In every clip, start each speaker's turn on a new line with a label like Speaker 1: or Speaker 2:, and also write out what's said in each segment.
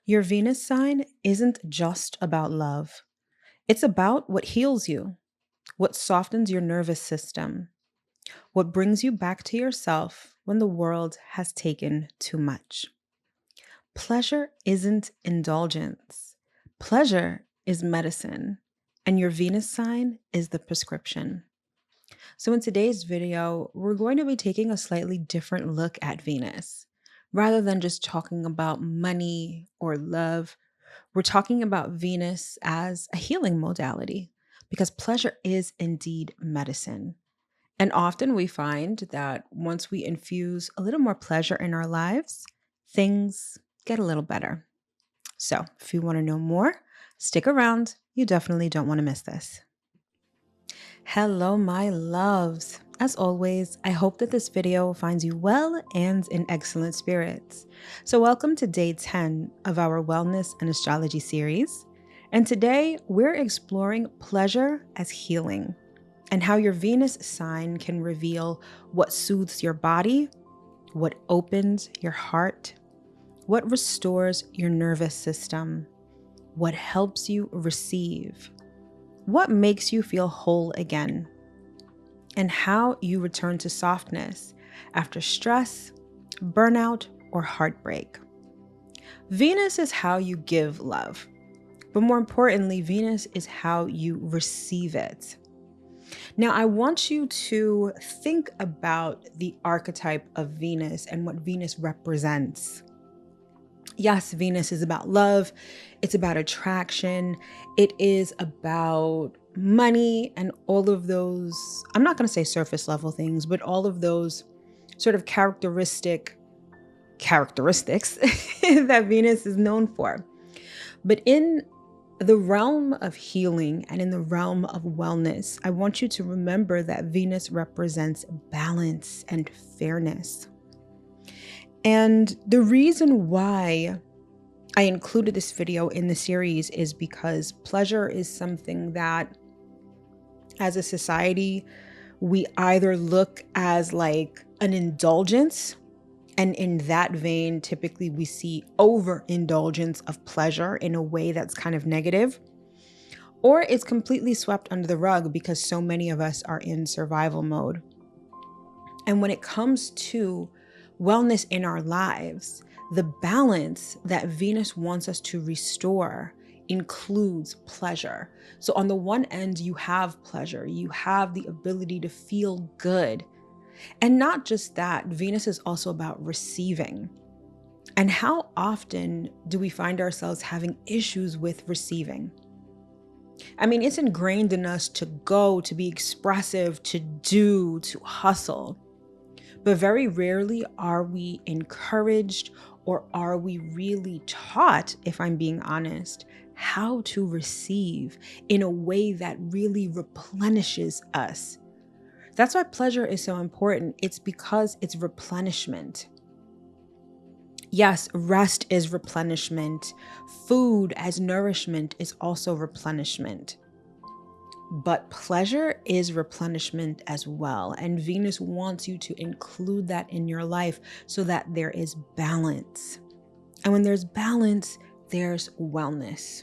Speaker 1: Your Venus sign isn't just about love. It's about what heals you, what softens your nervous system, what brings you back to yourself when the world has taken too much. Pleasure isn't indulgence. Pleasure is medicine, and your Venus sign is the prescription. So, in today's video, we're going to be taking a slightly different look at Venus. Rather than just talking about money or love, we're talking about Venus as a healing modality because pleasure is indeed medicine. And often we find that once we infuse a little more pleasure in our lives, things get a little better. So, if you want to know more, stick around. You definitely don't want to miss this. Hello, my loves. As always, I hope that this video finds you well and in excellent spirits. So, welcome to day 10 of our Wellness and Astrology series. And today we're exploring pleasure as healing and how your Venus sign can reveal what soothes your body, what opens your heart, what restores your nervous system, what helps you receive, what makes you feel whole again, and how you return to softness after stress, burnout, or heartbreak. Venus is how you give love, but more importantly, Venus is how you receive it. Now, I want you to think about the archetype of Venus and what Venus represents. Yes, Venus is about love. It's about attraction. It is about money and all of those, I'm not going to say surface level things, but all of those sort of characteristics that Venus is known for. But in the realm of healing and in the realm of wellness, I want you to remember that Venus represents balance and fairness. And the reason why I included this video in the series is because pleasure is something that, as a society, we either look as like an indulgence, and in that vein, typically we see overindulgence of pleasure in a way that's kind of negative, or it's completely swept under the rug because so many of us are in survival mode. And when it comes to wellness in our lives, the balance that Venus wants us to restore includes pleasure. So on the one end, you have pleasure, you have the ability to feel good. And not just that, Venus is also about receiving. And how often do we find ourselves having issues with receiving? I mean, it's ingrained in us to go, to be expressive, to do, to hustle. But very rarely are we encouraged, or are we really taught, if I'm being honest, how to receive in a way that really replenishes us. That's why pleasure is so important. It's because it's replenishment. Yes, rest is replenishment. Food as nourishment is also replenishment. But pleasure is replenishment as well. And Venus wants you to include that in your life so that there is balance. And when there's balance, there's wellness.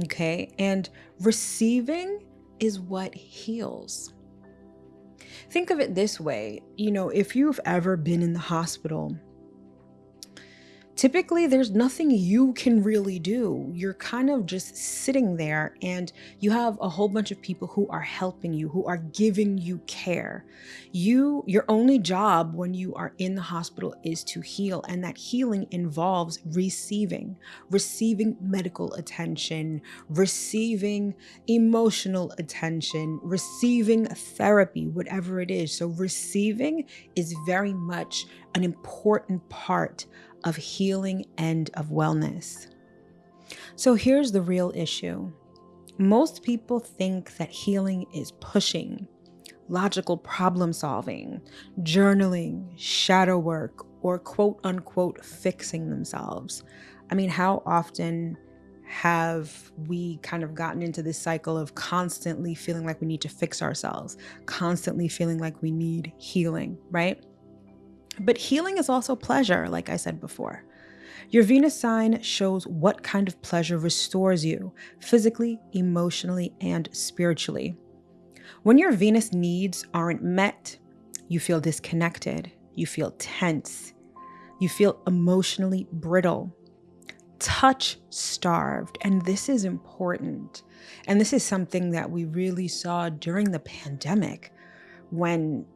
Speaker 1: Okay? And receiving is what heals. Think of it this way. If you've ever been in the hospital, typically there's nothing you can really do. You're kind of just sitting there and you have a whole bunch of people who are helping you, who are giving you care. Your only job when you are in the hospital is to heal, and that healing involves receiving medical attention, receiving emotional attention, receiving therapy, whatever it is. So receiving is very much an important part of healing and of wellness. So here's the real issue. Most people think that healing is pushing, logical problem solving, journaling, shadow work, or quote unquote fixing themselves. I mean, how often have we kind of gotten into this cycle of constantly feeling like we need to fix ourselves, constantly feeling like we need healing, right? But healing is also pleasure, like I said before. Your Venus sign shows what kind of pleasure restores you physically, emotionally, and spiritually. When your Venus needs aren't met, you feel disconnected, you feel tense, you feel emotionally brittle, touch starved. And this is important. And this is something that we really saw during the pandemic when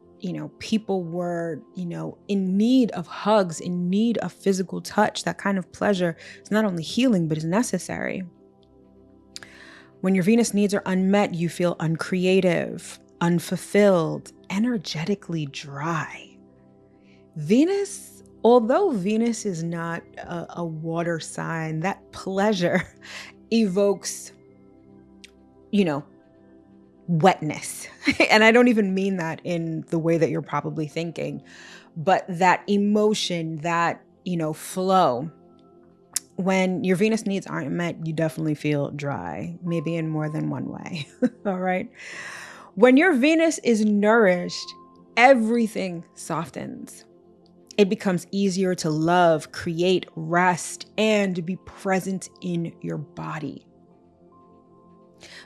Speaker 1: people were in need of hugs, in need of physical touch. That kind of pleasure is not only healing but is necessary. When your Venus needs are unmet, you feel uncreative, unfulfilled, energetically dry. Venus, although Venus is not a water sign, that pleasure evokes wetness. And I don't even mean that in the way that you're probably thinking, but that emotion, that, flow. When your Venus needs aren't met, you definitely feel dry, maybe in more than one way. All right. When your Venus is nourished, everything softens. It becomes easier to love, create, rest, and be present in your body.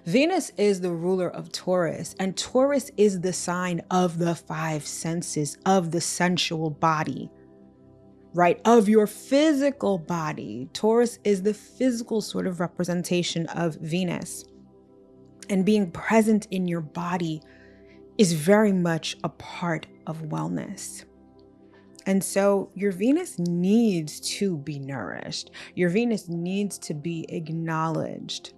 Speaker 1: Venus is the ruler of Taurus, and Taurus is the sign of the five senses, of the sensual body, right? Of your physical body. Taurus is the physical sort of representation of Venus. And being present in your body is very much a part of wellness. And so your Venus needs to be nourished. Your Venus needs to be acknowledged.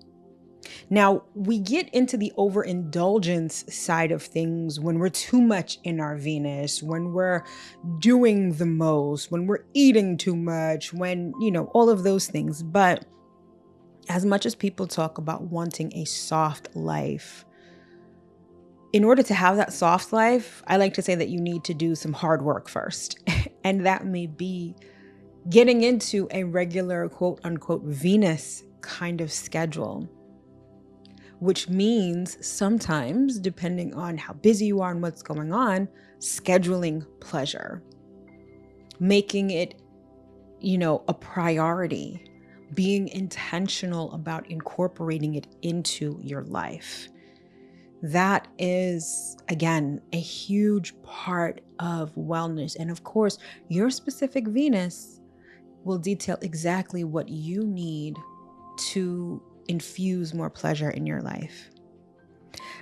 Speaker 1: Now, we get into the overindulgence side of things when we're too much in our Venus, when we're doing the most, when we're eating too much, when, all of those things. But as much as people talk about wanting a soft life, in order to have that soft life, I like to say that you need to do some hard work first. And that may be getting into a regular quote unquote Venus kind of schedule, which means sometimes, depending on how busy you are and what's going on, scheduling pleasure, making it, a priority, being intentional about incorporating it into your life. That is, again, a huge part of wellness. And of course, your specific Venus will detail exactly what you need to infuse more pleasure in your life.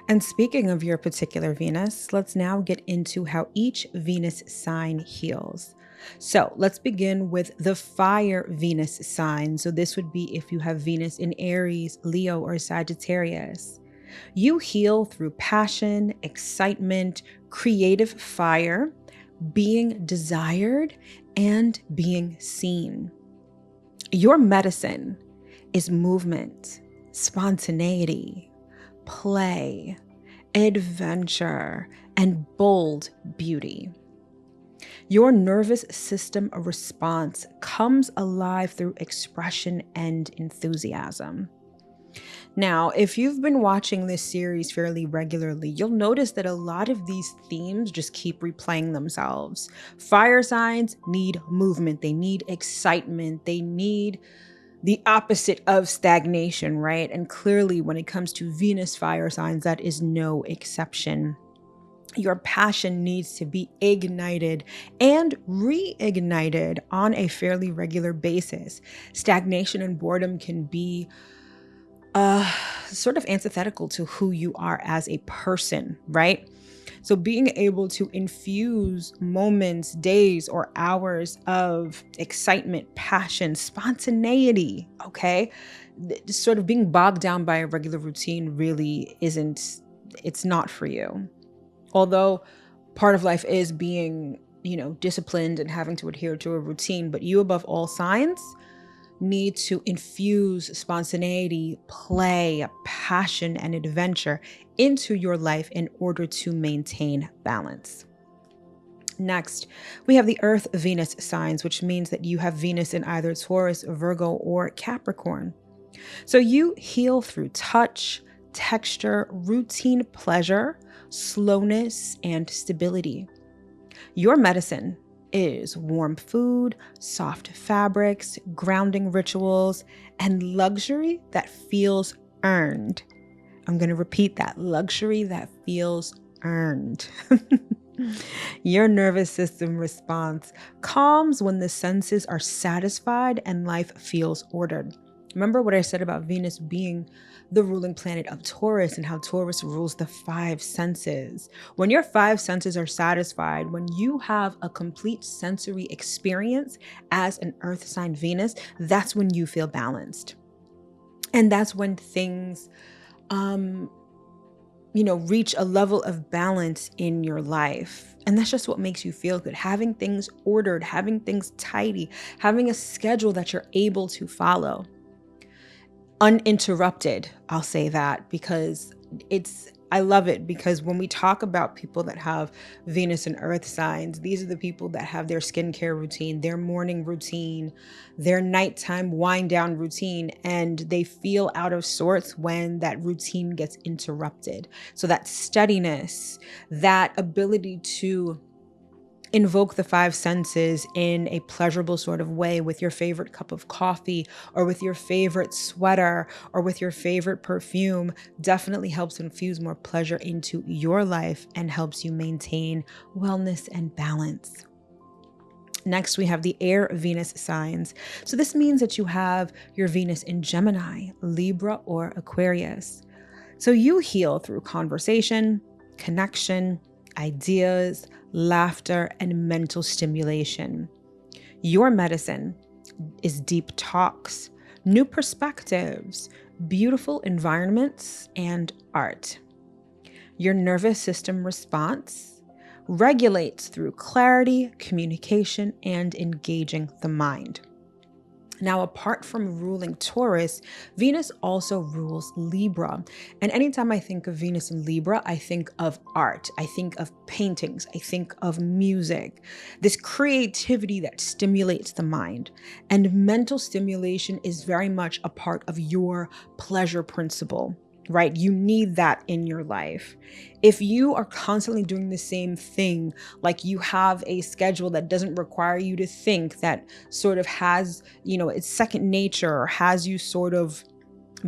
Speaker 1: And speaking of your particular Venus, let's now get into how each Venus sign heals. So let's begin with the fire Venus sign. So this would be if you have Venus in Aries, Leo, or Sagittarius. You heal through passion, excitement, creative fire, being desired, and being seen. Your medicine is movement, spontaneity, play, adventure, and bold beauty. Your nervous system response comes alive through expression and enthusiasm. Now, if you've been watching this series fairly regularly, you'll notice that a lot of these themes just keep replaying themselves. Fire signs need movement, they need excitement, they need the opposite of stagnation, right? And clearly, when it comes to Venus fire signs, that is no exception. Your passion needs to be ignited and reignited on a fairly regular basis. Stagnation and boredom can be sort of antithetical to who you are as a person, right? So being able to infuse moments, days, or hours of excitement, passion, spontaneity, okay? Sort of being bogged down by a regular routine really it's not for you. Although part of life is being, disciplined and having to adhere to a routine, but you above all signs need to infuse spontaneity, play, passion, and adventure into your life in order to maintain balance. Next, we have the Earth Venus signs, which means that you have Venus in either Taurus, Virgo, or Capricorn. So you heal through touch, texture, routine pleasure, slowness, and stability. Your medicine is warm food, soft fabrics, grounding rituals, and luxury that feels earned. I'm going to repeat that: luxury that feels earned. Your nervous system response calms when the senses are satisfied and life feels ordered. Remember what I said about Venus being the ruling planet of Taurus and how Taurus rules the five senses. When your five senses are satisfied, when you have a complete sensory experience as an earth sign Venus, that's when you feel balanced. And that's when things reach a level of balance in your life. And that's just what makes you feel good. Having things ordered, having things tidy, having a schedule that you're able to follow. Uninterrupted, I'll say that, because I love it, because when we talk about people that have Venus and Earth signs, these are the people that have their skincare routine, their morning routine, their nighttime wind down routine, and they feel out of sorts when that routine gets interrupted. So that steadiness, that ability to invoke the five senses in a pleasurable sort of way with your favorite cup of coffee or with your favorite sweater or with your favorite perfume definitely helps infuse more pleasure into your life and helps you maintain wellness and balance. Next, we have the air Venus signs. So this means that you have your Venus in Gemini, Libra, or Aquarius. So you heal through conversation, connection, ideas, laughter, and mental stimulation. Your medicine is deep talks, new perspectives, beautiful environments, and art. Your nervous system response regulates through clarity, communication, and engaging the mind. Now, apart from ruling Taurus, Venus also rules Libra. And anytime I think of Venus in Libra, I think of art, I think of paintings, I think of music, this creativity that stimulates the mind. And mental stimulation is very much a part of your pleasure principle, right? You need that in your life. If you are constantly doing the same thing, like you have a schedule that doesn't require you to think, that sort of has, it's second nature, or has you sort of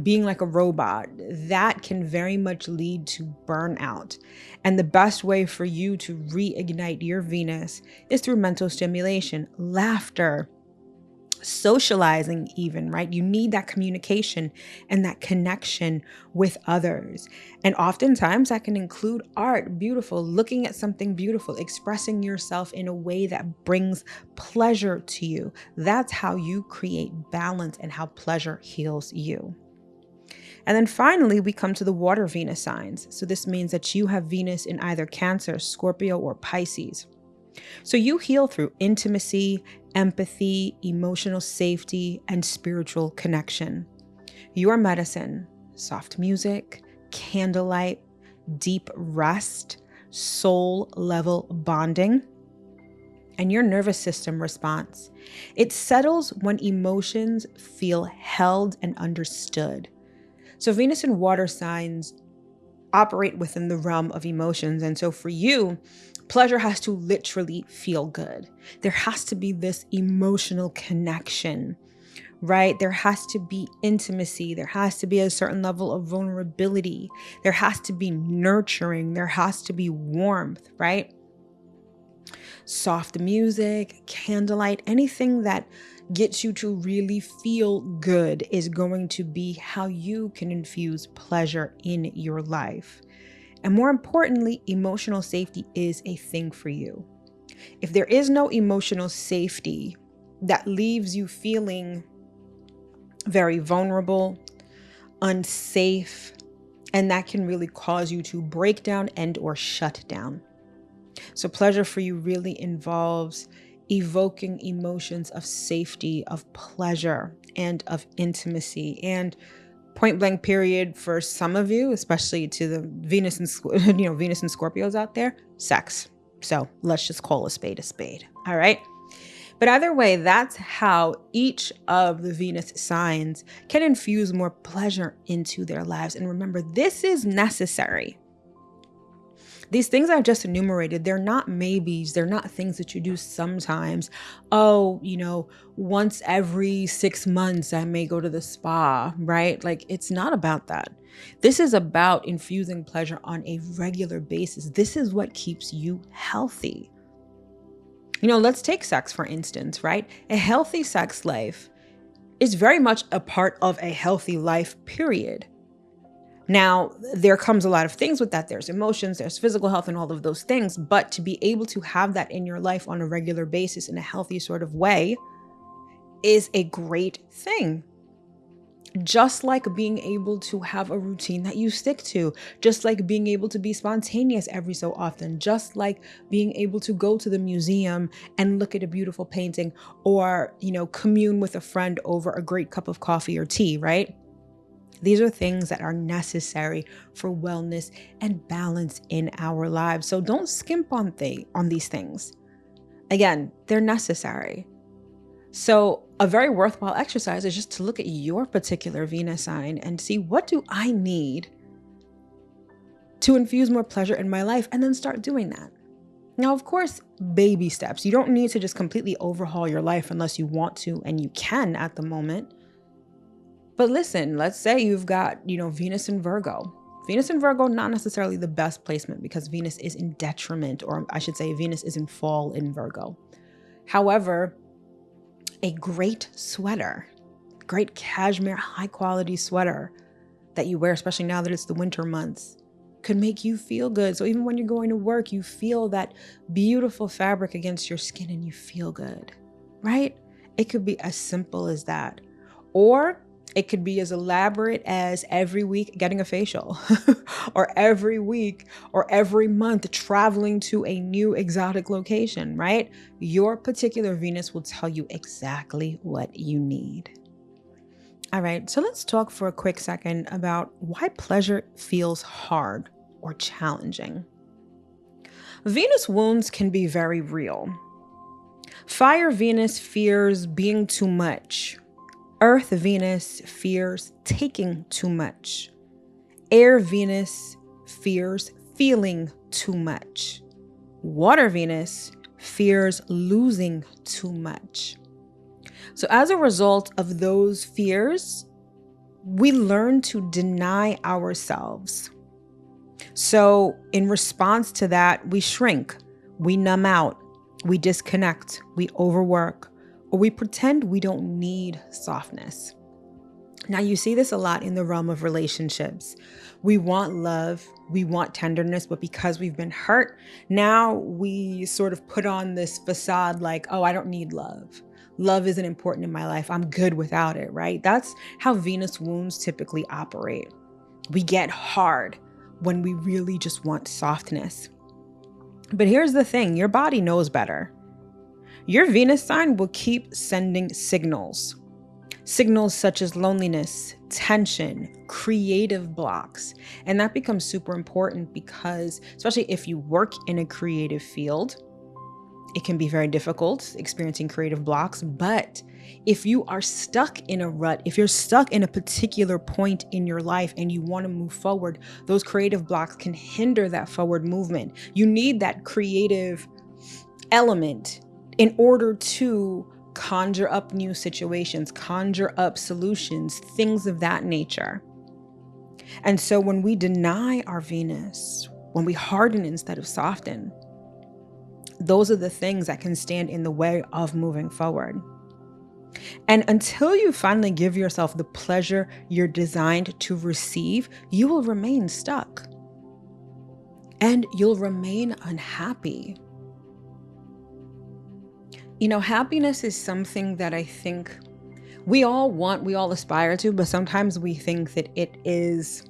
Speaker 1: being like a robot, that can very much lead to burnout. And the best way for you to reignite your Venus is through mental stimulation, laughter, socializing even, right? You need that communication and that connection with others. And oftentimes that can include art, beautiful, looking at something beautiful, expressing yourself in a way that brings pleasure to you. That's how you create balance and how pleasure heals you. And then finally, we come to the water Venus signs. So this means that you have Venus in either Cancer, Scorpio, or Pisces. So you heal through intimacy, empathy, emotional safety, and spiritual connection. Your medicine: soft music, candlelight, deep rest, soul level bonding. And your nervous system response: it settles when emotions feel held and understood. So Venus and water signs operate within the realm of emotions. And so for you, pleasure has to literally feel good. There has to be this emotional connection, right? There has to be intimacy. There has to be a certain level of vulnerability. There has to be nurturing. There has to be warmth, right? Soft music, candlelight, anything that gets you to really feel good is going to be how you can infuse pleasure in your life. And more importantly, emotional safety is a thing for you. If there is no emotional safety, that leaves you feeling very vulnerable, unsafe, and that can really cause you to break down and or shut down. So pleasure for you really involves evoking emotions of safety, of pleasure, and of intimacy. And point blank period, for some of you, especially to the Venus and Venus and Scorpios out there, sex. So let's just call a spade a spade. All right. But either way, that's how each of the Venus signs can infuse more pleasure into their lives. And remember, this is necessary. These things I've just enumerated, they're not maybes. They're not things that you do sometimes. Oh, once every 6 months, I may go to the spa, right? Like, it's not about that. This is about infusing pleasure on a regular basis. This is what keeps you healthy. Let's take sex, for instance, right? A healthy sex life is very much a part of a healthy life, period. Now, there comes a lot of things with that. There's emotions, there's physical health, and all of those things. But to be able to have that in your life on a regular basis in a healthy sort of way is a great thing. Just like being able to have a routine that you stick to, just like being able to be spontaneous every so often, just like being able to go to the museum and look at a beautiful painting, or, commune with a friend over a great cup of coffee or tea, right? These are things that are necessary for wellness and balance in our lives. So don't skimp on these things. Again, they're necessary. So a very worthwhile exercise is just to look at your particular Venus sign and see, what do I need to infuse more pleasure in my life, and then start doing that. Now, of course, baby steps. You don't need to just completely overhaul your life unless you want to, and you can at the moment. But listen, let's say you've got, Venus in Virgo. Venus in Virgo, not necessarily the best placement, because Venus is in detriment, or I should say Venus is in fall in Virgo. However, a great sweater, great cashmere, high quality sweater that you wear, especially now that it's the winter months, could make you feel good. So even when you're going to work, you feel that beautiful fabric against your skin and you feel good, right? It could be as simple as that. Or it could be as elaborate as every week getting a facial or every week or every month traveling to a new exotic location, right? Your particular Venus will tell you exactly what you need. All right, so let's talk for a quick second about why pleasure feels hard or challenging. Venus wounds can be very real. Fire Venus fears being too much. Earth Venus fears taking too much. Air Venus fears feeling too much. Water Venus fears losing too much. So as a result of those fears, we learn to deny ourselves. So in response to that, we shrink, we numb out, we disconnect, we overwork, or we pretend we don't need softness. Now, you see this a lot in the realm of relationships. We want love, we want tenderness, but because we've been hurt, now we sort of put on this facade like, oh, I don't need love. Love isn't important in my life. I'm good without it, right? That's how Venus wounds typically operate. We get hard when we really just want softness. But here's the thing, your body knows better. Your Venus sign will keep sending signals. Signals such as loneliness, tension, creative blocks. And that becomes super important because, especially if you work in a creative field, it can be very difficult experiencing creative blocks. But if you are stuck in a rut, if you're stuck in a particular point in your life and you want to move forward, those creative blocks can hinder that forward movement. You need that creative element in order to conjure up new situations, conjure up solutions, things of that nature. And so when we deny our Venus, when we harden instead of soften, those are the things that can stand in the way of moving forward. And until you finally give yourself the pleasure you're designed to receive, you will remain stuck and you'll remain unhappy. Happiness is something that I think we all want, we all aspire to, but sometimes we think that it's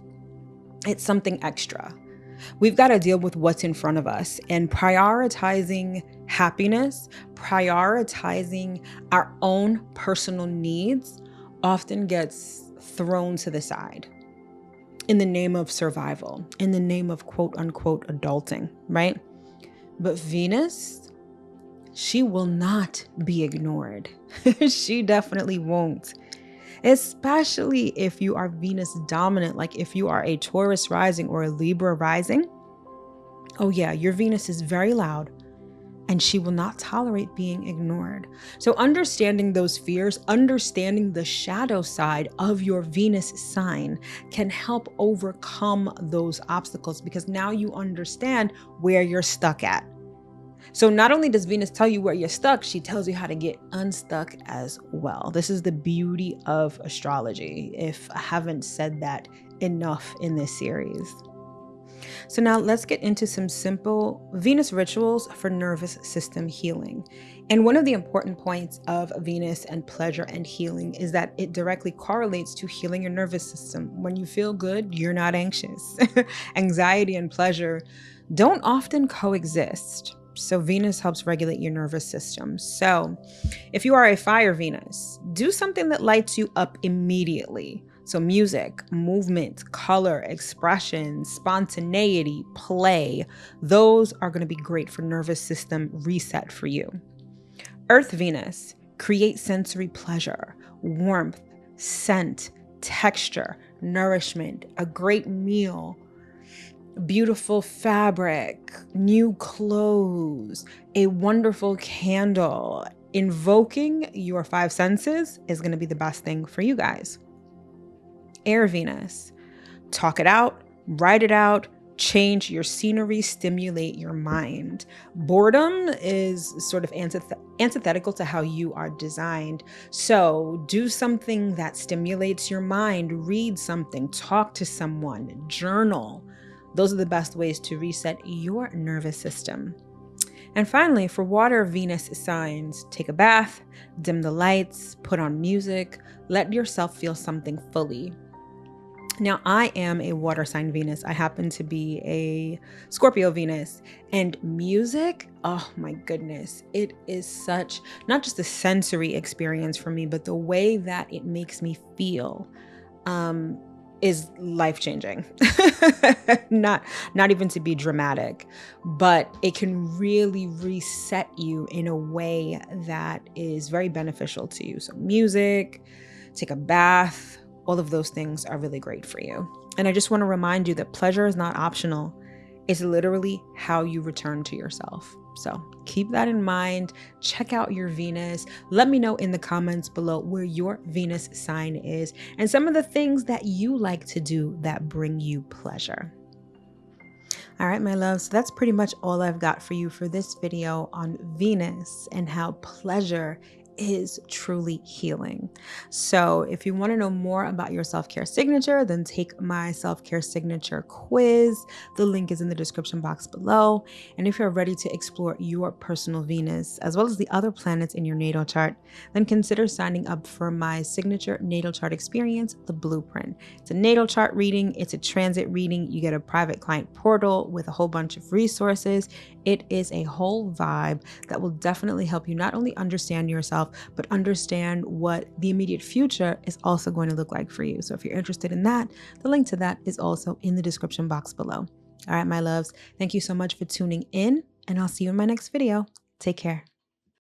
Speaker 1: something extra. We've got to deal with what's in front of us, and prioritizing happiness, prioritizing our own personal needs often gets thrown to the side in the name of survival, in the name of quote unquote adulting, right? But Venus, she will not be ignored. She definitely won't. Especially if you are Venus dominant, like if you are a Taurus rising or a Libra rising, Oh, yeah, your Venus is very loud and she will not tolerate being ignored. So, understanding those fears, understanding the shadow side of your Venus sign can help overcome those obstacles because now you understand where you're stuck at. So, not only does Venus tell you where you're stuck, she tells you how to get unstuck as well. This is the beauty of astrology, if I haven't said that enough in this series. So now let's get into some simple Venus rituals for nervous system healing. And one of the important points of Venus and pleasure and healing is that it directly correlates to healing your nervous system. When you feel good, you're not anxious. Anxiety and pleasure don't often coexist. So Venus helps regulate your nervous system. So if you are a fire Venus, do something that lights you up immediately. So music, movement, color, expression, spontaneity, play, those are going to be great for nervous system reset for you. Earth Venus, create sensory pleasure, warmth, scent, texture, nourishment, a great meal, beautiful fabric, new clothes, a wonderful candle. Invoking your five senses is going to be the best thing for you guys. Air Venus, talk it out, write it out, change your scenery, stimulate your mind. Boredom is sort of antithetical to how you are designed. So do something that stimulates your mind, read something, talk to someone, journal. Those are the best ways to reset your nervous system. And finally, for water Venus signs, take a bath, dim the lights, put on music, let yourself feel something fully. Now, I am a water sign Venus. I happen to be a Scorpio Venus. And music, oh my goodness, it is such, not just a sensory experience for me, but the way that it makes me feel is life-changing. Not even to be dramatic, but it can really reset you in a way that is very beneficial to you. So music, take a bath, all of those things are really great for you. And I just want to remind you that pleasure is not optional. It's literally how you return to yourself. So keep that in mind. Check out your Venus. Let me know in the comments below where your Venus sign is and some of the things that you like to do that bring you pleasure. All right, my loves, so that's pretty much all I've got for you for this video on Venus and how pleasure is truly healing. So if you want to know more about your self-care signature, then take my self-care signature quiz. The link is in the description box below. And if you're ready to explore your personal Venus, as well as the other planets in your natal chart, then consider signing up for my signature natal chart experience, The Blueprint. It's a natal chart reading. It's a transit reading. You get a private client portal with a whole bunch of resources. It is a whole vibe that will definitely help you not only understand yourself, but understand what the immediate future is also going to look like for you. So if you're interested in that, the link to that is also in the description box below. All right, my loves, thank you so much for tuning in, and I'll see you in my next video. Take care.